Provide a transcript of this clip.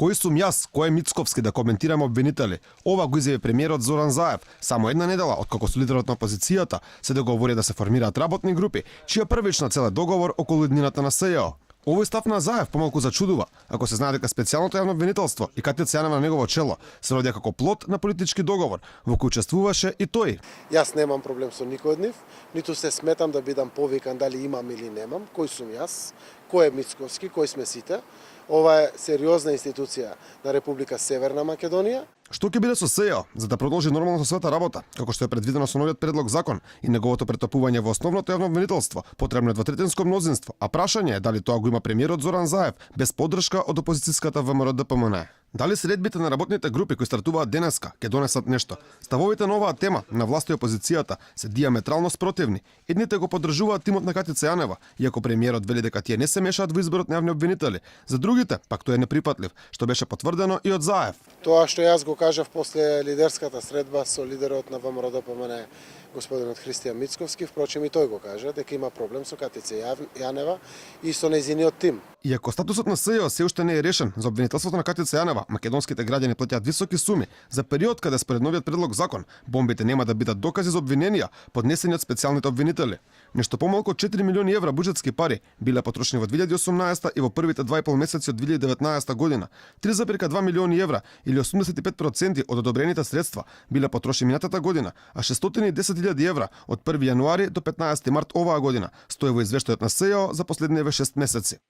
Кој сум јас, кој е Мицковски да коментирам обвинители? Ова го изјави премиерот Зоран Заев, само една недела откако со лидерот на опозицијата се договори да се формираат работни групи, чија првична цел е договор околу иднината на СЈО. Овој став на Заев помалку зачудува, ако се знае дека специјалното јавно обвинителство и Катја Цјанева на негово чело се роди како плод на политички договор, во кој учествуваше и тој. Јас немам проблем со никој од нив, ниту се сметам да бидам повикан дали имам или немам, кој сум јас, кој е Мицковски, кој сме сите. Ова е сериозна институција на Република Северна Македонија. Што ќе биде со СЈО за да продолжи нормално со својата работа, како што е предвидено со новиот предлог закон и неговото претопување во основното јавно обвинителство, потребно е двотретинско мнозинство, а прашање е дали тоа го има премиерот Зоран Заев без поддршка од опозицијската ВМРО-ДПМН. Дали средбите на работните групи кои стартуваат денеска ќе донесат нешто? Ставовите на оваа тема на власта и опозицијата се диаметрално спротивни. Едните го поддржуваат тимот на Катја Цјанева, иако премиерот вели дека тие не се мешаат во изборот на јавни обвинители. За другите, пак тој е неприпатлив, што беше потврдено и од Заев. Тоа што јас го кажав после лидерската средба со лидерот на ВМРО-ДПМН, господинот Христијан Мицковски, впрочем и тој го кажа дека има проблем со Катја Цјанева и со нејзиниот тим. Иако статусот на СЈО се уште не е решен за обвинителството на Катја Цјанева, македонските граѓани платјаат високи суми за период каде според новиот предлог закон бомбите нема да бидат докази за обвиненија поднесени од специјалните обвинители. Нешто помалку од 4 милиони евра буџетски пари биле потрошени во 2018 и во првите 2,5 месеци од 2019 година. 3,2 милиони евра или 85% од одобрените средства биле потрошени минатата година, а 610.000 евра од 1 јануари до 15 март оваа година стои во извештајот на СЈО за последниве 6 месеци.